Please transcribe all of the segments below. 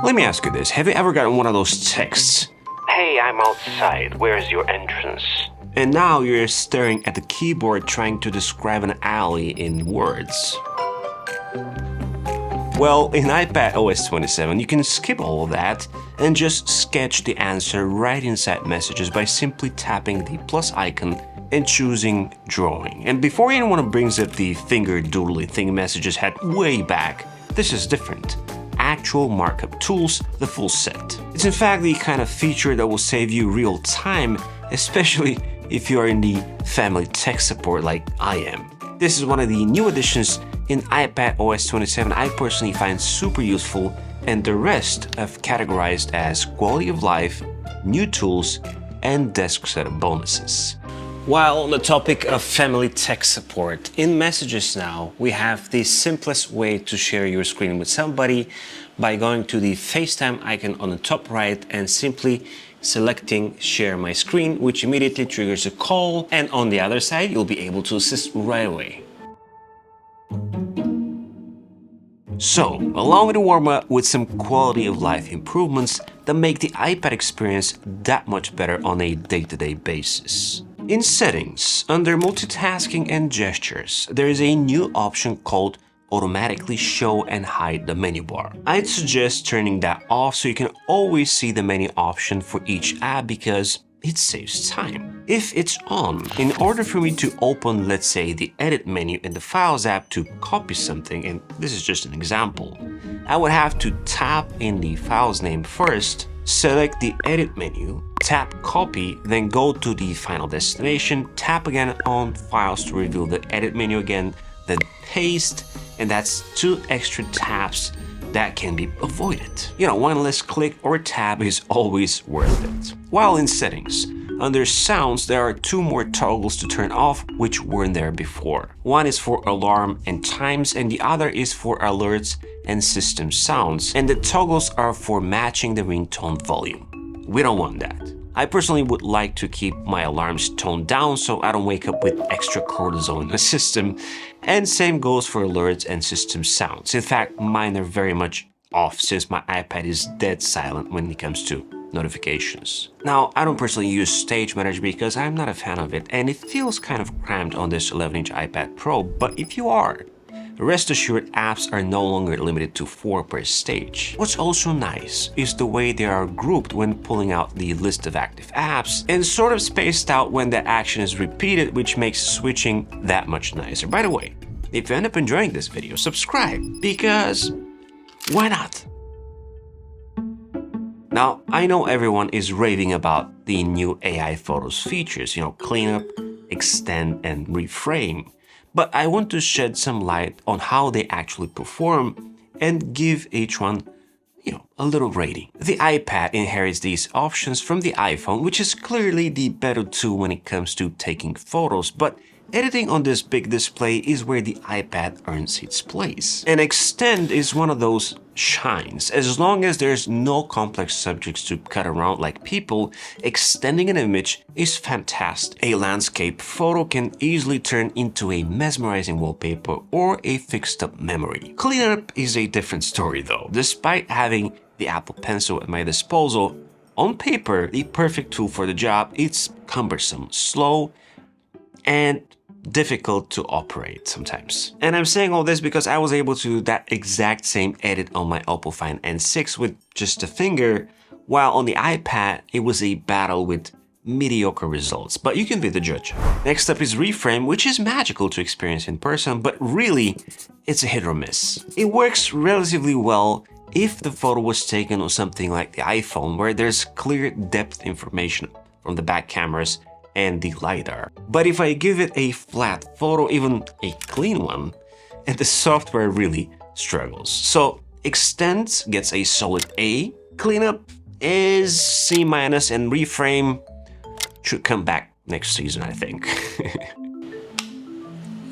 Let me ask you this, have you ever gotten one of those texts? Hey, I'm outside, where's your entrance? And now you're staring at the keyboard trying to describe an alley in words. Well, in iPadOS 27, you can skip all of that and just sketch the answer right inside Messages by simply tapping the plus icon and choosing Drawing. And before anyone brings up the finger doodly thing Messages had way back, this is different. Actual markup tools, the full set. It's in fact the kind of feature that will save you real time, especially if you are in the family tech support like I am. This is one of the new additions in iPadOS 27 I personally find super useful, and the rest I've categorized as quality of life, new tools, and desk setup bonuses. While on the topic of family tech support, in Messages now, we have the simplest way to share your screen with somebody by going to the FaceTime icon on the top right and simply selecting Share My Screen, which immediately triggers a call, and on the other side, you'll be able to assist right away. So, allow me to warm up with some quality of life improvements that make the iPad experience that much better on a day-to-day basis. In Settings, under Multitasking and Gestures, there is a new option called Automatically Show and Hide the Menu Bar. I'd suggest turning that off so you can always see the menu option for each app because it saves time. If it's on, in order for me to open, let's say, the Edit menu in the Files app to copy something, and this is just an example, I would have to tap in the file's name first, select the Edit menu, tap Copy, then go to the final destination, tap again on Files to reveal the Edit menu again, then Paste, and that's 2 extra taps that can be avoided. You know, one less click or tab is always worth it. While in Settings, under Sounds, there are 2 more toggles to turn off which weren't there before. One is for alarm and times, and the other is for alerts and system sounds, and the toggles are for matching the ringtone volume. We don't want that. I personally would like to keep my alarms toned down so I don't wake up with extra cortisol in the system, and same goes for alerts and system sounds. In fact, mine are very much off since my iPad is dead silent when it comes to notifications. Now, I don't personally use Stage Manager because I'm not a fan of it, and it feels kind of cramped on this 11-inch iPad Pro, but if you are, rest assured apps are no longer limited to 4 per stage. What's also nice is the way they are grouped when pulling out the list of active apps and sort of spaced out when the action is repeated, which makes switching that much nicer. By the way, if you end up enjoying this video, subscribe, because why not? Now, I know everyone is raving about the new AI Photos features, clean up, extend, and reframe. But I want to shed some light on how they actually perform and give each one, a little rating. The iPad inherits these options from the iPhone, which is clearly the better tool when it comes to taking photos, but editing on this big display is where the iPad earns its place. And Extend is one of those shines. As long as there's no complex subjects to cut around like people, extending an image is fantastic. A landscape photo can easily turn into a mesmerizing wallpaper or a fixed-up memory. Cleanup is a different story though. Despite having the Apple Pencil at my disposal, on paper, the perfect tool for the job, it's cumbersome, slow, and difficult to operate sometimes. And I'm saying all this because I was able to do that exact same edit on my Oppo Find N6 with just a finger, while on the iPad it was a battle with mediocre results, but you can be the judge. Next up is Reframe, which is magical to experience in person, but really it's a hit or miss. It works relatively well if the photo was taken on something like the iPhone, where there's clear depth information from the back cameras and the LiDAR. But if I give it a flat photo, even a clean one, and the software really struggles. So Extend gets a solid A, Cleanup is C-, and Reframe should come back next season, I think.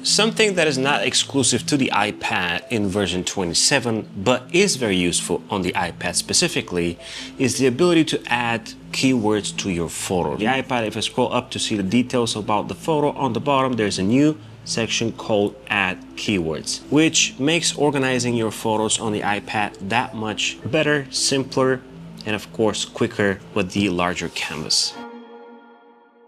Something that is not exclusive to the iPad in version 27, but is very useful on the iPad specifically, is the ability to add keywords to your photo. The iPad, if I scroll up to see the details about the photo, on the bottom there's a new section called Add Keywords, which makes organizing your photos on the iPad that much better, simpler, and of course quicker with the larger canvas.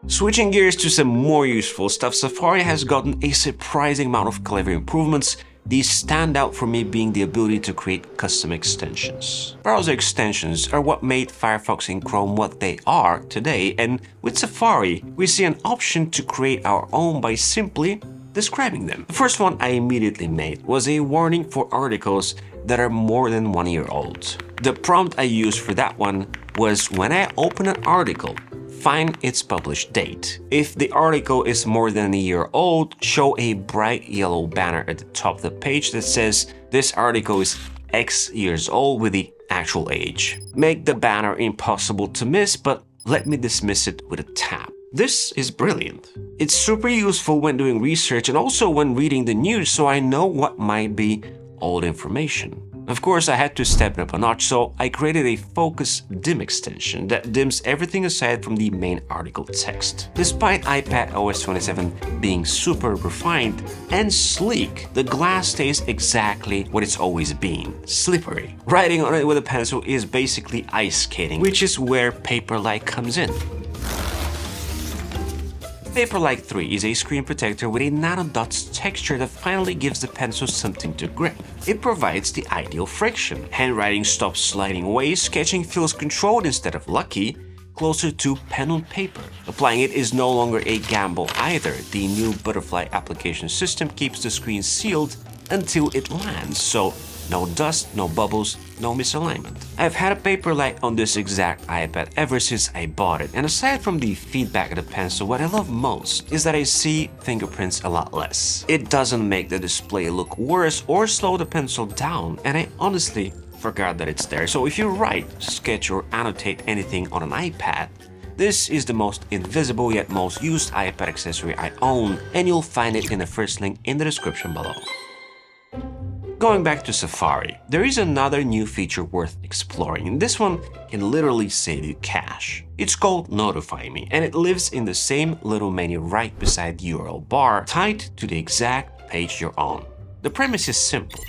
Switching gears to some more useful stuff, Safari has gotten a surprising amount of clever improvements. These stand out for me being the ability to create custom extensions. Browser extensions are what made Firefox and Chrome what they are today, and with Safari, we see an option to create our own by simply describing them. The first one I immediately made was a warning for articles that are more than 1 year old. The prompt I used for that one was, when I open an article, find its published date. If the article is more than a year old, show a bright yellow banner at the top of the page that says this article is X years old with the actual age. Make the banner impossible to miss, but let me dismiss it with a tap. This is brilliant. It's super useful when doing research and also when reading the news, so I know what might be old information. Of course, I had to step it up a notch, so I created a focus dim extension that dims everything aside from the main article text. Despite iPadOS 27 being super refined and sleek, the glass stays exactly what it's always been: slippery. Writing on it with a pencil is basically ice skating, which is where Paperlike comes in. Paperlike 3 is a screen protector with a nanodots texture that finally gives the pencil something to grip. It provides the ideal friction. Handwriting stops sliding away, sketching feels controlled instead of lucky, closer to pen on paper. Applying it is no longer a gamble either. The new Butterfly application system keeps the screen sealed until it lands, so no dust, no bubbles, no misalignment. I've had a Paperlike on this exact iPad ever since I bought it, and aside from the feedback of the pencil, what I love most is that I see fingerprints a lot less. It doesn't make the display look worse or slow the pencil down, and I honestly forgot that it's there. So if you write, sketch, or annotate anything on an iPad, this is the most invisible yet most used iPad accessory I own, and you'll find it in the first link in the description below. Going back to Safari, there is another new feature worth exploring, and this one can literally save you cash. It's called Notify Me, and it lives in the same little menu right beside the URL bar, tied to the exact page you're on. The premise is simple.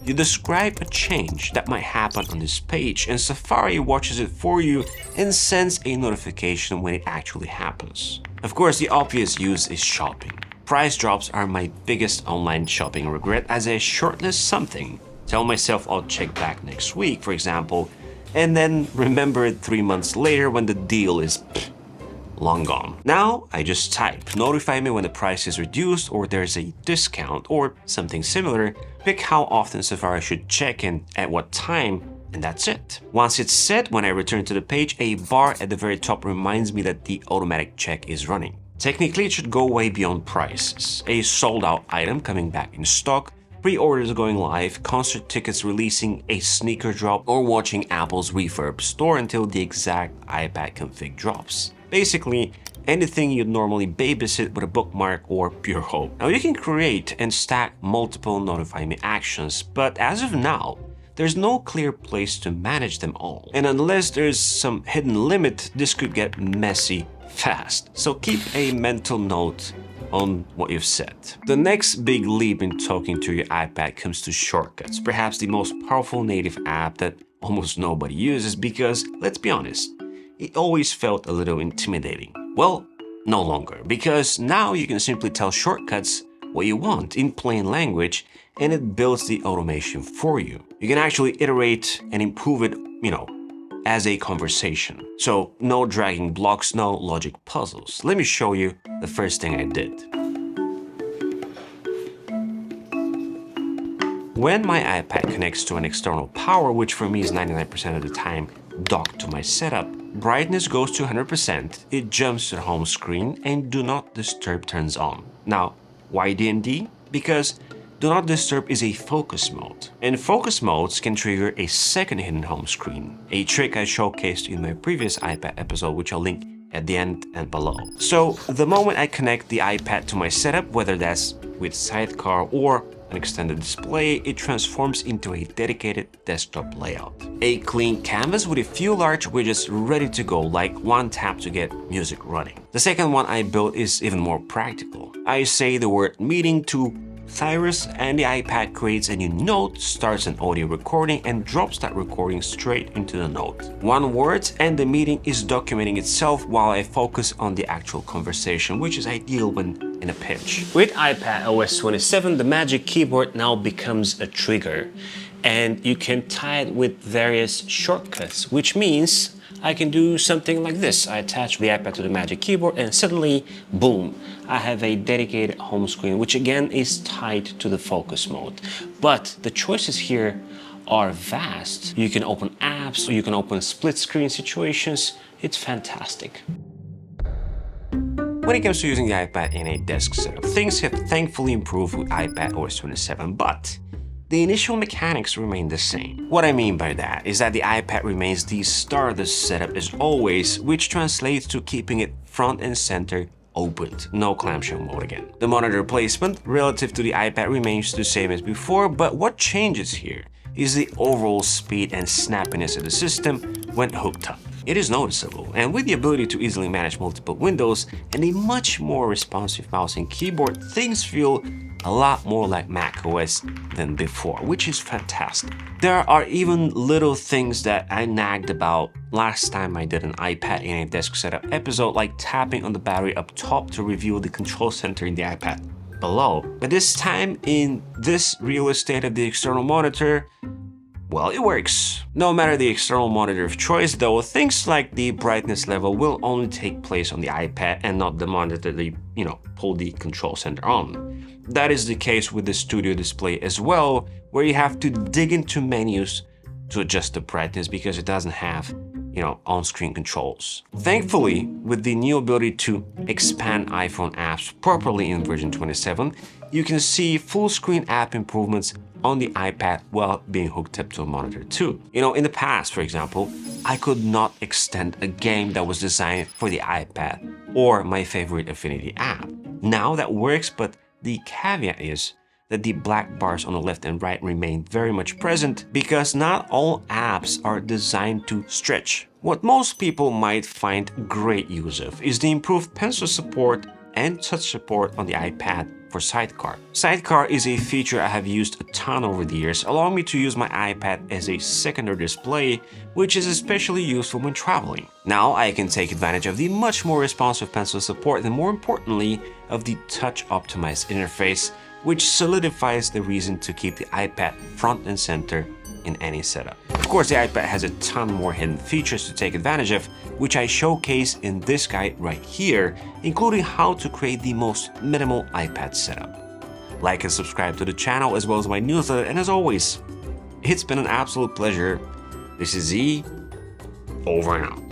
You describe a change that might happen on this page, and Safari watches it for you and sends a notification when it actually happens. Of course, the obvious use is shopping. Price drops are my biggest online shopping regret, as I shortlist something, tell myself I'll check back next week, for example, and then remember it 3 months later when the deal is long gone. Now I just type, notify me when the price is reduced or there's a discount or something similar, pick how often Safari should check and at what time, and that's it. Once it's set, when I return to the page, a bar at the very top reminds me that the automatic check is running. Technically, it should go way beyond prices. A sold-out item coming back in stock, pre-orders going live, concert tickets releasing, a sneaker drop, or watching Apple's refurb store until the exact iPad config drops. Basically, anything you'd normally babysit with a bookmark or pure hope. Now, you can create and stack multiple Notify Me actions, but as of now, there's no clear place to manage them all. And unless there's some hidden limit, this could get messy fast. So keep a mental note on what you've set. The next big leap in talking to your iPad comes to shortcuts, perhaps the most powerful native app that almost nobody uses because, let's be honest, it always felt a little intimidating. Well, no longer, because now you can simply tell shortcuts what you want in plain language and it builds the automation for you. You can actually iterate and improve it, as a conversation. So no dragging blocks, no logic puzzles. Let me show you the first thing I did. When my iPad connects to an external power, which for me is 99% of the time docked to my setup, brightness goes to 100%, it jumps to the home screen, and Do Not Disturb turns on. Now, why DND? Because Do Not Disturb is a focus mode, and focus modes can trigger a second hidden home screen, a trick I showcased in my previous iPad episode, which I'll link at the end and below. So the moment I connect the iPad to my setup, whether that's with Sidecar or an extended display, it transforms into a dedicated desktop layout. A clean canvas with a few large widgets ready to go, like one tap to get music running. The second one I built is even more practical. I say the word meeting to Cyrus and the iPad creates a new note, starts an audio recording and drops that recording straight into the note. One word and the meeting is documenting itself while I focus on the actual conversation, which is ideal when in a pinch. With iPadOS 27, the Magic Keyboard now becomes a trigger, and you can tie it with various shortcuts, which means I can do something like this. I attach the iPad to the Magic Keyboard and suddenly, boom, I have a dedicated home screen, which again is tied to the focus mode. But the choices here are vast. You can open apps, or you can open split screen situations. It's fantastic. When it comes to using the iPad in a desk setup, things have thankfully improved with iPadOS 27, but the initial mechanics remain the same. What I mean by that is that the iPad remains the Stardust setup as always, which translates to keeping it front and center opened, no clamshell mode again. The monitor placement relative to the iPad remains the same as before, but what changes here is the overall speed and snappiness of the system when hooked up. It is noticeable, and with the ability to easily manage multiple windows and a much more responsive mouse and keyboard, things feel a lot more like macOS than before, which is fantastic. There are even little things that I nagged about last time I did an iPad in a desk setup episode, like tapping on the battery up top to reveal the control center in the iPad below. But this time, in this real estate of the external monitor, well, it works. No matter the external monitor of choice though, things like the brightness level will only take place on the iPad and not the monitor that you pull the control center on. That is the case with the studio display as well, where you have to dig into menus to adjust the brightness because it doesn't have on-screen controls. Thankfully, with the new ability to expand iPhone apps properly in version 27, you can see full screen app improvements on the iPad while being hooked up to a monitor too. In the past, for example, I could not extend a game that was designed for the iPad or my favorite Affinity app. Now that works, but the caveat is that the black bars on the left and right remain very much present because not all apps are designed to stretch. What most people might find great use of is the improved pencil support and touch support on the iPad for Sidecar. Sidecar is a feature I have used a ton over the years, allowing me to use my iPad as a secondary display, which is especially useful when traveling. Now I can take advantage of the much more responsive pencil support and, more importantly, of the touch-optimized interface, which solidifies the reason to keep the iPad front and center in any setup. Of course, the iPad has a ton more hidden features to take advantage of, which I showcase in this guide right here, including how to create the most minimal iPad setup. Like and subscribe to the channel as well as my newsletter, and as always, it's been an absolute pleasure. This is Z, over and out.